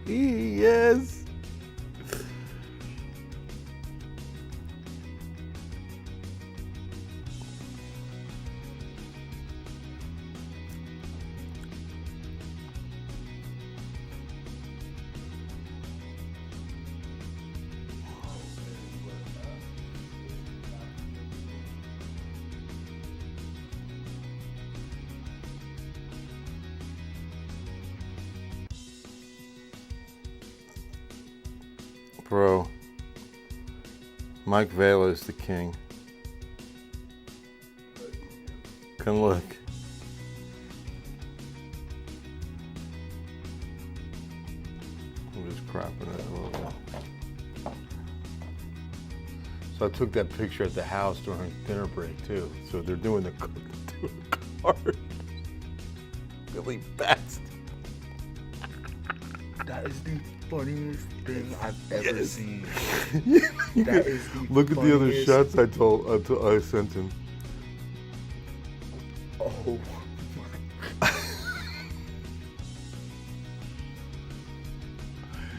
Yes. Bro, Mike Vela is the king. Come look. I'm just cropping it a little bit. So I took that picture at the house during dinner break too. So they're doing the card. Billy Best. That is the funniest thing I've ever seen. That is the Look at the other funniest- shots I sent him. Oh my.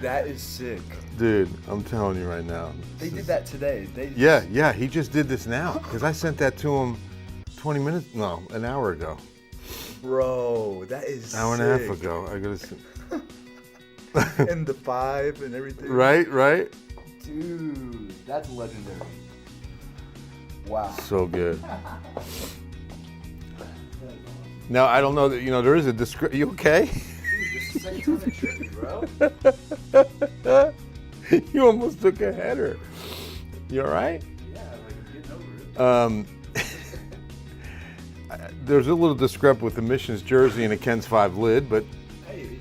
That is sick. Dude, I'm telling you right now. They did that today. Yeah, he just did this now. Because I sent that to him 20 minutes, no, an hour ago. Bro, that is Hour and a half sick. ago. I gotta see. And the 5 and everything. Right? Dude, that's legendary. Wow. So good. Now, I don't know that, there is a description. You okay? This is second time in trippy, bro. You almost took a header. You all right? Yeah, like I'm getting over it. There's a little discrep with the Missions jersey and a Ken's 5 lid, but Hey,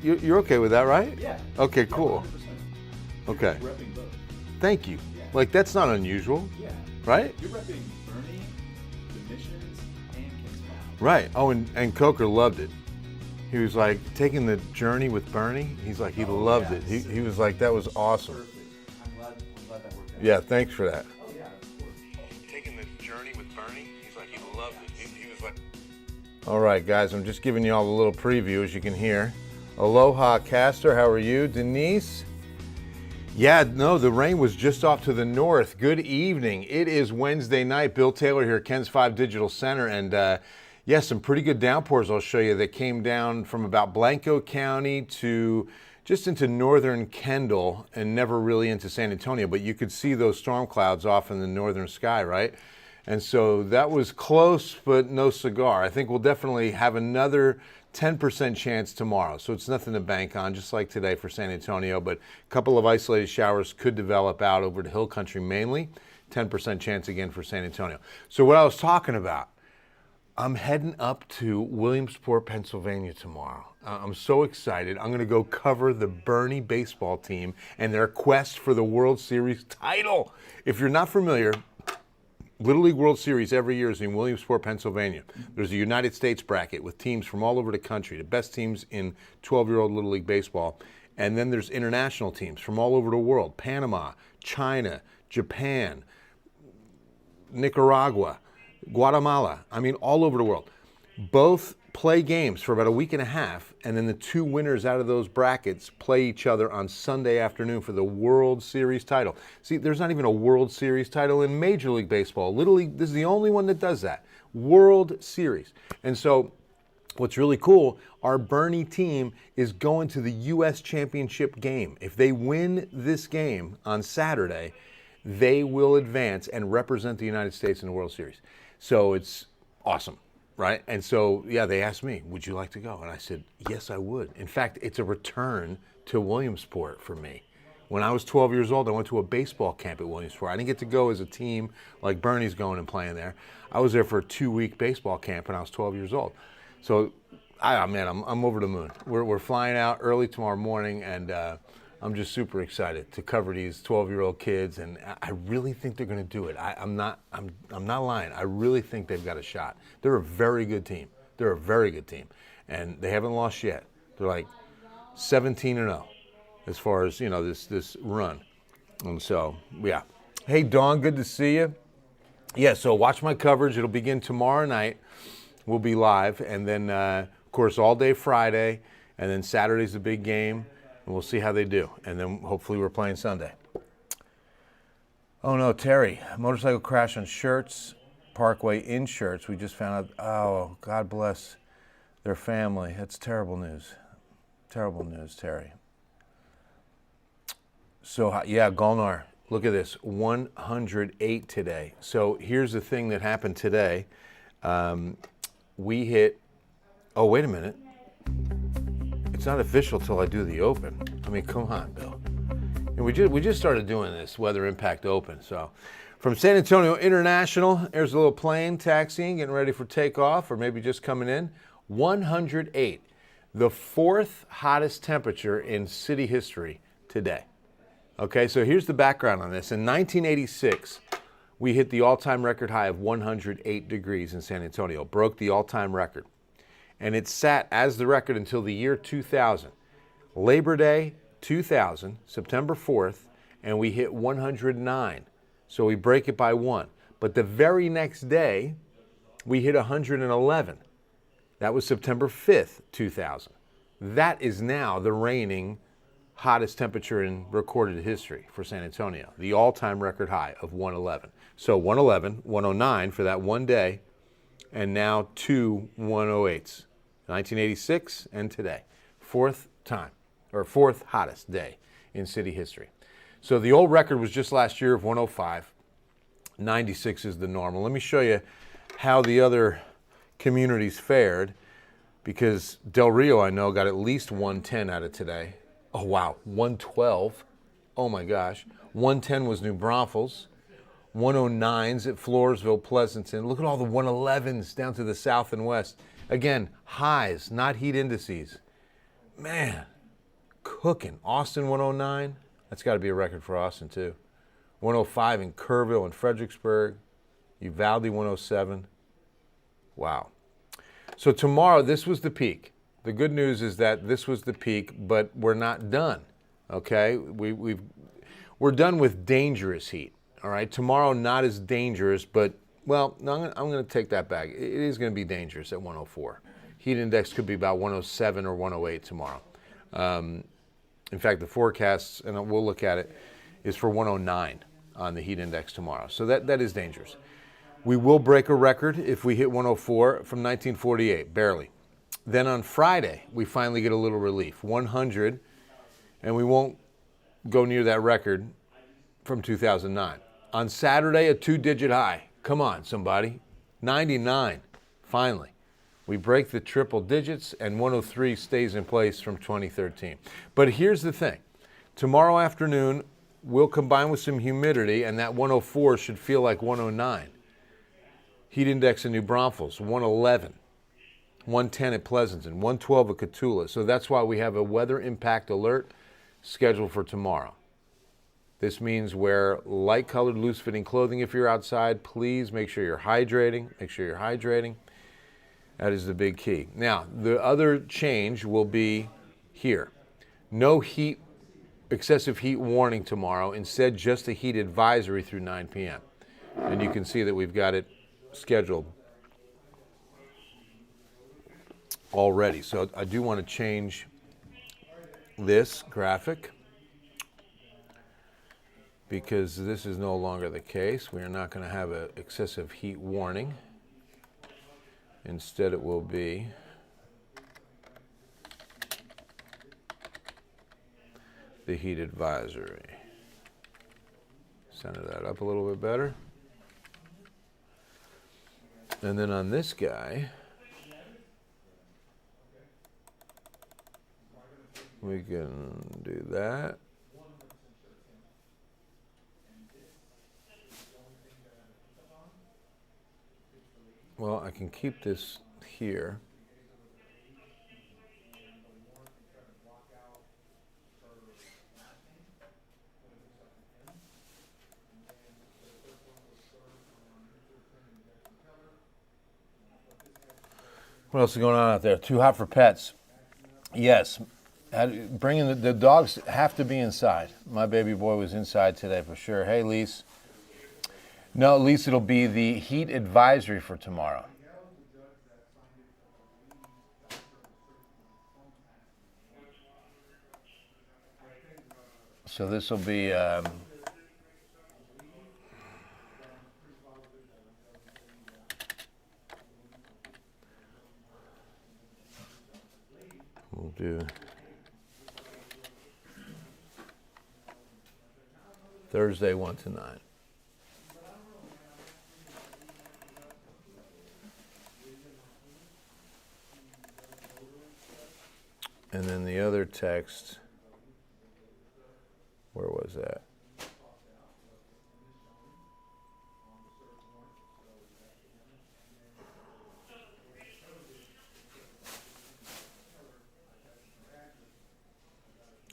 you're okay with that, right? yeah. Okay, cool. 100%. Okay. Repping both. Thank you. Yeah. Like, that's not unusual, Yeah. right? You're repping Bernie, the Missions, and Ken's Mouth. Right. Oh, and Coker loved it. He was like, taking the journey with Bernie, he's like, he loved yeah. it. He was like, that was awesome. Perfect. I'm glad that worked out. Yeah, thanks for that. Oh yeah, of course. Taking the journey with Bernie, he's like, he loved it. He was like... All right, guys, I'm just giving you all a little preview, as you can hear. Aloha, Castor, how are you? Denise? Yeah, no, the rain was just off to the north. Good evening. It is Wednesday night. Bill Taylor here, Ken's 5 Digital Center, and some pretty good downpours I'll show you that came down from about Blanco County to just into northern Kendall and never really into San Antonio, but you could see those storm clouds off in the northern sky, right? And so that was close, but no cigar. I think we'll definitely have another 10% chance tomorrow. So it's nothing to bank on, just like today for San Antonio, but a couple of isolated showers could develop out over the hill country mainly. 10% chance again for San Antonio. So what I was talking about, I'm heading up to Williamsport, Pennsylvania tomorrow. I'm so excited. I'm going to go cover the Bernie baseball team and their quest for the World Series title. If you're not familiar, Little League World Series every year is in Williamsport, Pennsylvania. There's a United States bracket with teams from all over the country, the best teams in 12-year-old Little League baseball. And then there's international teams from all over the world, Panama, China, Japan, Nicaragua, Guatemala, all over the world. Both play games for about a week and a half, and then the two winners out of those brackets play each other on Sunday afternoon for the World Series title. See, there's not even a World Series title in Major League Baseball. Little League, this is the only one that does that. World Series. And so what's really cool, our Bernie team is going to the U.S. Championship game. If they win this game on Saturday, they will advance and represent the United States in the World Series. So it's awesome, right? And so, they asked me, would you like to go? And I said, yes, I would. In fact, it's a return to Williamsport for me. When I was 12 years old, I went to a baseball camp at Williamsport. I didn't get to go as a team like Bernie's going and playing there. I was there for a 2-week baseball camp when I was 12 years old. So, I'm over the moon. We're flying out early tomorrow morning, and I'm just super excited to cover these 12-year-old kids, and I really think they're going to do it. I'm not lying. I really think they've got a shot. They're a very good team. And they haven't lost yet. They're like 17-0 as far as this run. And so Hey Dawn, good to see you. So watch my coverage. It'll begin tomorrow night. We'll be live, and then of course all day Friday. And then Saturday's the big game, and we'll see how they do. And then hopefully we're playing Sunday. Oh no, Terry, motorcycle crash on Schertz Parkway in Schertz. We just found out, oh, God bless their family. That's terrible news. Terrible news, Terry. So, yeah, Golnar, look at this, 108 today. So here's the thing that happened today. We hit, oh, wait a minute. It's not official till I do the Open. I mean, come on, Bill. And we just started doing this Weather Impact Open. So from San Antonio International, there's a little plane taxiing, getting ready for takeoff, or maybe just coming in. 108, the fourth hottest temperature in city history today. Okay, so here's the background on this. In 1986, we hit the all-time record high of 108 degrees in San Antonio, broke the all-time record. And it sat as the record until the year 2000. Labor Day 2000, September 4th, and we hit 109. So we break it by one. But the very next day, we hit 111. That was September 5th, 2000. That is now the reigning hottest temperature in recorded history for San Antonio, the all-time record high of 111. So 111, 109 for that one day, and now two 108s, 1986 and today. Fourth time, or fourth hottest day in city history. So the old record was just last year of 105. 96 is the normal. Let me show you how the other communities fared, because Del Rio, I know, got at least 110 out of today. Oh, wow, 112. Oh, my gosh. 110 was New Braunfels. 109s at Floresville, Pleasanton. Look at all the 111s down to the south and west. Again, highs, not heat indices. Man, cooking. Austin, 109. That's got to be a record for Austin, too. 105 in Kerrville and Fredericksburg. Uvalde, 107. Wow. So tomorrow, this was the peak. The good news is that this was the peak, but we're not done, okay? We're done with dangerous heat, all right? Tomorrow, not as dangerous, but, well, no, I'm going to take that back. It is going to be dangerous at 104. Heat index could be about 107 or 108 tomorrow. In fact, the forecasts, and we'll look at it, is for 109 on the heat index tomorrow. So that is dangerous. We will break a record if we hit 104 from 1948, barely. Then on Friday, we finally get a little relief, 100, and we won't go near that record from 2009. On Saturday, a two-digit high. Come on, somebody. 99, finally. We break the triple digits, and 103 stays in place from 2013. But here's the thing. Tomorrow afternoon, we'll combine with some humidity, and that 104 should feel like 109. Heat index in New Braunfels, 111. 110 at Pleasanton, 112 at Cotulla. So that's why we have a weather impact alert scheduled for tomorrow. This means wear light-colored, loose-fitting clothing if you're outside. Please make sure you're hydrating. Make sure you're hydrating. That is the big key. Now, the other change will be here. No heat, excessive heat warning tomorrow. Instead, just a heat advisory through 9 p.m. And you can see that we've got it scheduled already. So I do want to change this graphic because this is no longer the case. We are not going to have an excessive heat warning. Instead, it will be the heat advisory. Center that up a little bit better. And then on this guy, we can do that. Well, I can keep this here. What else is going on out there? Too hot for pets. Yes. Bringing the dogs have to be inside. My baby boy was inside today for sure. Hey, Lise. No, Lise, it'll be the heat advisory for tomorrow. So this will be we'll do Thursday 1 to 9. And then the other text, where was that?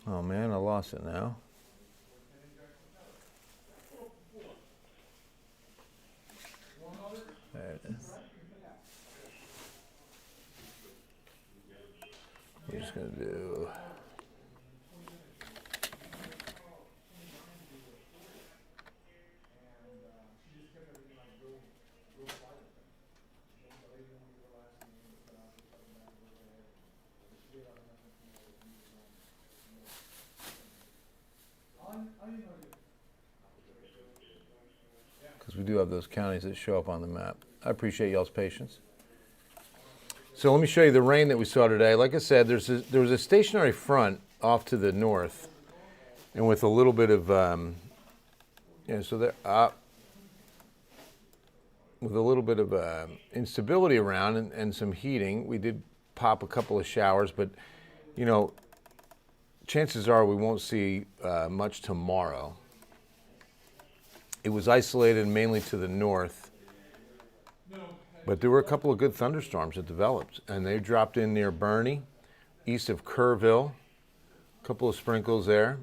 Oh man, I lost it now. There it is. We're just going to do because we do have those counties that show up on the map. I appreciate y'all's patience. So let me show you the rain that we saw today. Like I said, there was a stationary front off to the north, and with a little bit of, so there, with a little bit of instability around and some heating, we did pop a couple of showers, but you know, chances are we won't see much tomorrow. It was isolated mainly to the north, but there were a couple of good thunderstorms that developed, and they dropped in near Bernie, east of Kerrville, a couple of sprinkles there.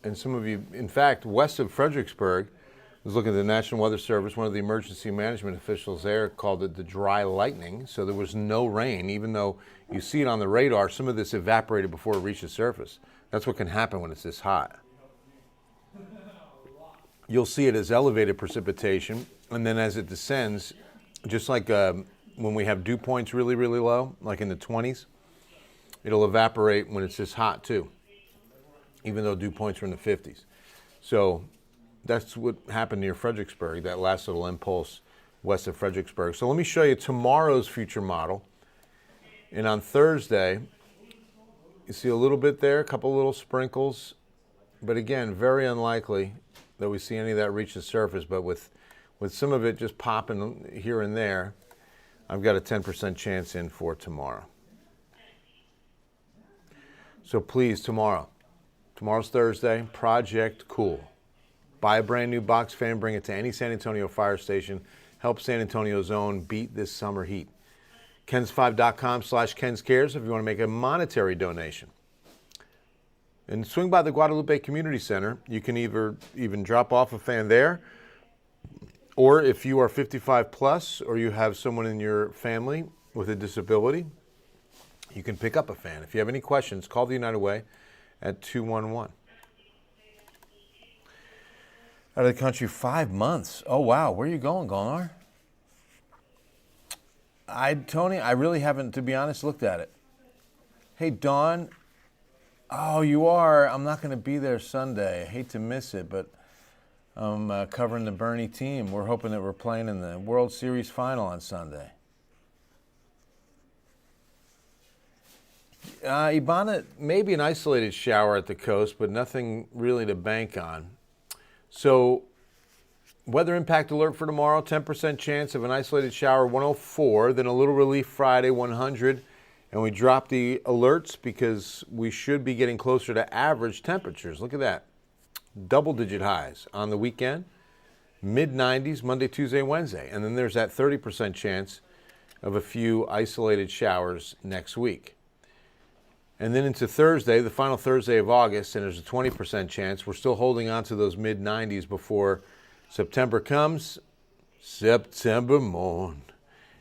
And some of you, in fact, west of Fredericksburg, I was looking at the National Weather Service. One of the emergency management officials there called it the dry lightning. So there was no rain, even though you see it on the radar. Some of this evaporated before it reached the surface. That's what can happen when it's this hot. You'll see it as elevated precipitation, and then as it descends, just like when we have dew points really, really low, like in the 20s, it'll evaporate when it's this hot too, even though dew points are in the 50s. So that's what happened near Fredericksburg, that last little impulse west of Fredericksburg. So let me show you tomorrow's future model. And on Thursday, you see a little bit there, a couple little sprinkles, but again, very unlikely that we see any of that reach the surface. But with some of it just popping here and there, I've got a 10% chance in for tomorrow. So please, tomorrow's Thursday, Project Cool. Buy a brand new box fan, bring it to any San Antonio fire station. Help San Antonio's own beat this summer heat. Kens5.com/KensCares if you want to make a monetary donation. And swing by the Guadalupe Community Center. You can either even drop off a fan there, or if you are 55 plus or you have someone in your family with a disability, you can pick up a fan. If you have any questions, call the United Way at 211. Out of the country 5 months. Oh, wow. Where are you going, Golnar? Tony, I really haven't, to be honest, looked at it. Hey, Dawn. Oh, you are. I'm not going to be there Sunday. I hate to miss it, but I'm covering the Bernie team. We're hoping that we're playing in the World Series final on Sunday. Ibana, maybe an isolated shower at the coast, but nothing really to bank on. So, weather impact alert for tomorrow, 10% chance of an isolated shower, 104, then a little relief Friday, 100. And we drop the alerts because we should be getting closer to average temperatures. Look at that. Double-digit highs on the weekend, mid-90s Monday, Tuesday, Wednesday. And then there's that 30% chance of a few isolated showers next week. And then into Thursday, the final Thursday of August, and there's a 20% chance. We're still holding on to those mid-90s before September comes. September morn.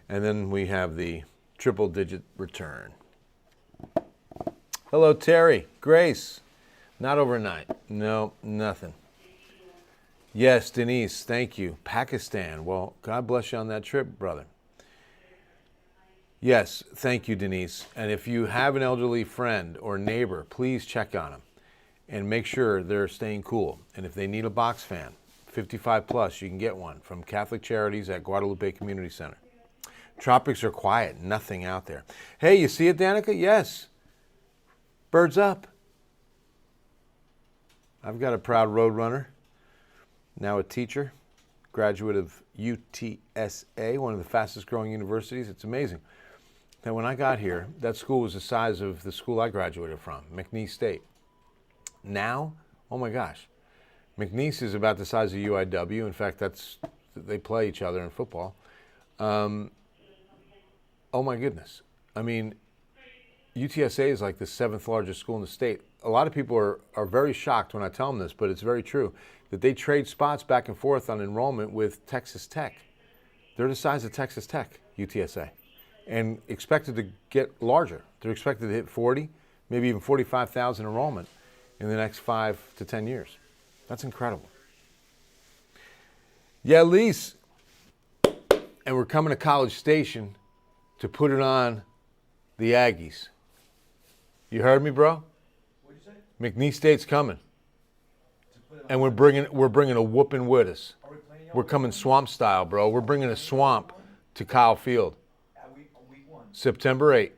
And then we have the triple-digit return. Hello, Terry. Grace. Not overnight. No, nothing. Yes, Denise, thank you. Pakistan. Well, God bless you on that trip, brother. Yes, thank you, Denise. And if you have an elderly friend or neighbor, please check on them. and make sure they're staying cool. And if they need a box fan, 55 plus, you can get one from Catholic Charities at Guadalupe Community Center. Tropics are quiet, nothing out there. Hey, you see it, Danica? Yes. Birds up. I've got a proud road runner, now a teacher, graduate of UTSA, one of the fastest growing universities. It's amazing that when I got here, that school was the size of the school I graduated from, McNeese State. Now, oh my gosh, McNeese is about the size of UIW. In fact, they play each other in football. Oh my goodness. I mean, UTSA is like the 7th largest school in the state. A lot of people are very shocked when I tell them this, but it's very true, that they trade spots back and forth on enrollment with Texas Tech. They're the size of Texas Tech, UTSA, and expected to get larger. They're expected to hit 40, maybe even 45,000 enrollment in the next 5 to 10 years. That's incredible. Yeah, Lise. And we're coming to College Station to put it on the Aggies. You heard me, bro? What'd you say? McNeese State's coming. And we're bringing a whooping with us. Are we playing We're coming swamp style, bro. We're bringing a swamp to Kyle Field. at week 1? September 8th.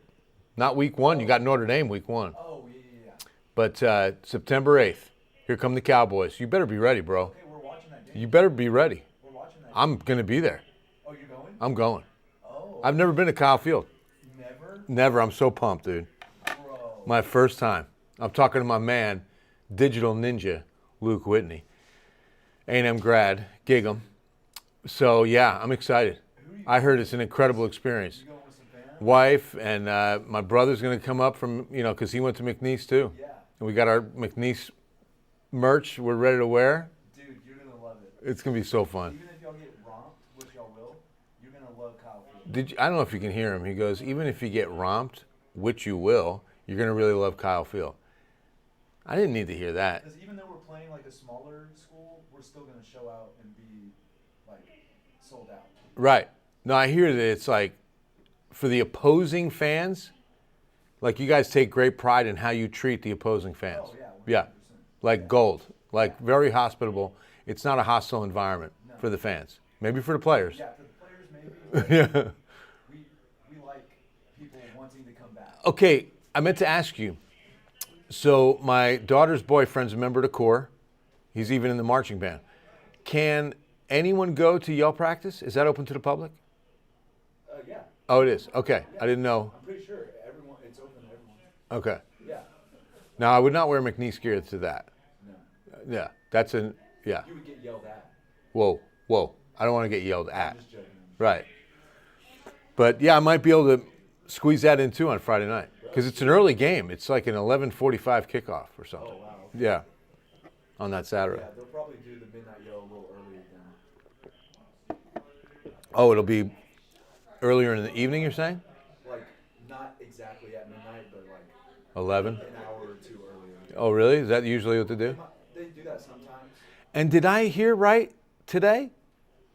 Not week 1. You got Notre Dame week 1. Oh, yeah. But September 8th. Here come the Cowboys. You better be ready, bro. Okay, we're watching that game. You better be ready. We're watching that game. I'm going to be there. Oh, you're going? I'm going. Oh. I've never been to Kyle Field. Never? Never. I'm so pumped, dude. Bro. My first time. I'm talking to my man, Digital Ninja, Luke Whitney. A&M grad, Gig'em. So, yeah, I'm excited. I heard it's an incredible experience. You going with some fans? Wife and my brother's going to come up from, because he went to McNeese too. Yeah. And we got our McNeese merch we're ready to wear. Dude, you're going to love it. It's going to be so fun. Even if y'all get romped, which y'all will, you're going to love Kyle Field. I don't know if you can hear him. He goes, even if you get romped, which you will, you're going to really love Kyle Field. I didn't need to hear that. Because even though we're playing like a smaller school, we're still going to show out and be like sold out. Right. No, I hear that it's like, for the opposing fans, like you guys take great pride in how you treat the opposing fans. Oh, yeah. 100%. Yeah. Like gold. Like very hospitable. It's not a hostile environment for the fans. Maybe for the players. Yeah, for the players maybe. Yeah. We like people wanting to come back. Okay, I meant to ask you. So my daughter's boyfriend's a member of the Corps. He's even in the marching band. Can anyone go to yell practice? Is that open to the public? Yeah. Oh, it is. Okay, I didn't know. I'm pretty sure it's open to everyone. Okay. Yeah. Now I would not wear McNeese gear to that. No. Yeah, yeah. You would get yelled at. Whoa. I don't want to get yelled at. I'm just joking. Right. But yeah, I might be able to squeeze that in too on Friday night because it's an early game. It's like an 11:45 kickoff or something. Oh, wow. Yeah. On that Saturday. Yeah, they'll probably do the midnight yell a little earlier than. Oh, it'll be earlier in the evening, you're saying? Like, not exactly at midnight, but like 11? an hour or two earlier. Oh, really? Is that usually what they do? They do that sometimes. And did I hear right today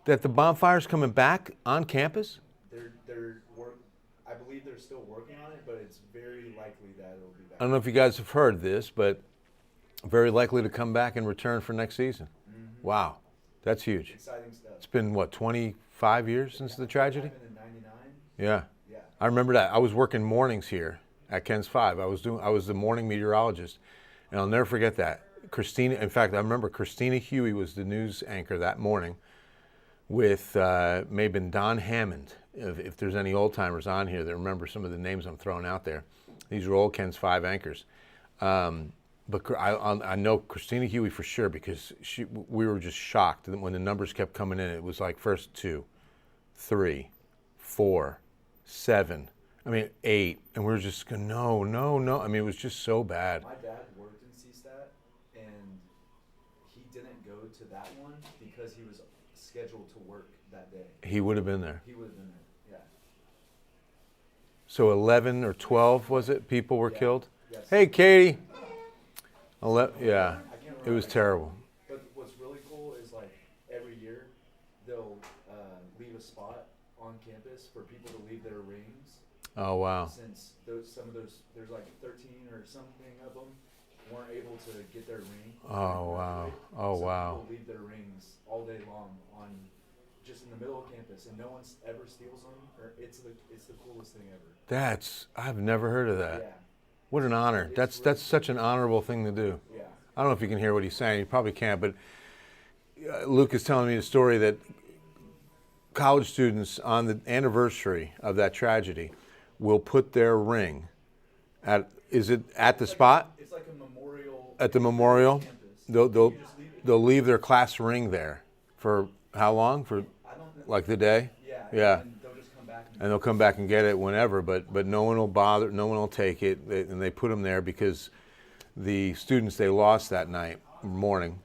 that the bonfire's coming back on campus? I believe they're still working on it, but it's very likely that it'll be back. I don't know if you guys have heard this, but very likely to come back and return for next season. Mm-hmm. Wow. That's huge. Exciting stuff. It's been, 25 years since the tragedy? Happened in '99. Yeah. Yeah. I remember that. I was working mornings here at Ken's 5. I was the morning meteorologist, and I'll never forget that. In fact, I remember Christina Huey was the news anchor that morning with maybe Don Hammond, if there's any old timers on here that remember some of the names I'm throwing out there. These are old Ken's 5 anchors. But I know Christina Huey for sure because we were just shocked when the numbers kept coming in. It was like first 2, 3, 4, 7, 8. And we were just going, no. I mean, it was just so bad. My dad worked in CSTAT, and he didn't go to that one because he was scheduled to work that day. He would have been there. He would have been there, yeah. So 11 or 12, was it, people were killed? Yes. Hey, Katie. Yeah, I can't it was remember. terrible. But what's really cool is like every year they'll leave a spot on campus for people to leave their rings. Oh, wow. Since some of those, there's like 13 or something of them, weren't able to get their ring. Oh, wow. Oh, Some wow. people leave their rings all day long on just in the middle of campus, and no one ever steals them. Or it's the coolest thing ever. I've never heard of that. Yeah, What an honor. It's That's really such an honorable thing to do. yeah. I don't know if you can hear what he's saying. You probably can't, but Luke is telling me the story that college students on the anniversary of that tragedy will put their ring is it at the spot? It's like a memorial. At the memorial? Campus. They'll You just leave it. they'll leave their class ring there for how long? For I don't know. like the day? Yeah. Yeah. And they'll just come back. And they'll come back and get it whenever, but no one will bother, no one will take it, and they put them there because the students they lost that morning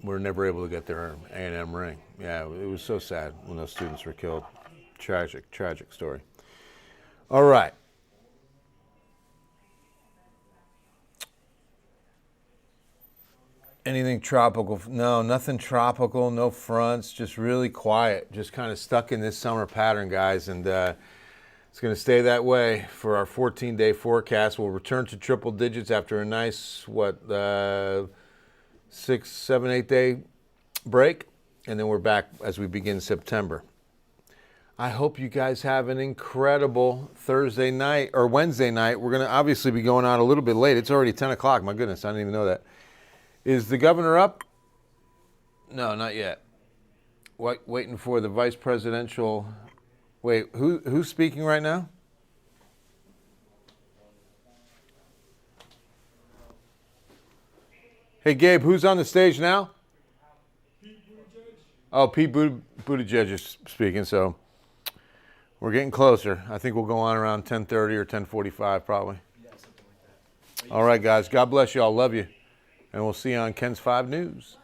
were never able to get their A&M ring. Yeah, it was so sad when those students were killed. Tragic story. All right. Anything tropical? No, nothing tropical, no fronts, just really quiet, just kind of stuck in this summer pattern, guys, and it's going to stay that way for our 14-day forecast. We'll return to triple digits after a nice, 6, 7, 8 day break, and then we're back as we begin September. I hope you guys have an incredible Thursday night or Wednesday night. We're going to obviously be going out a little bit late. It's already 10 o'clock. My goodness, I didn't even know that. Is the governor up? No, not yet. Waiting for the vice presidential. Wait, who's speaking right now? Hey, Gabe, who's on the stage now? Pete Buttigieg. Oh, Pete Buttigieg is speaking, so we're getting closer. I think we'll go on around 10:30 or 10:45 probably. Yeah, something like that. All right, guys. God bless you all. Love you. And we'll see you on Ken's 5 News.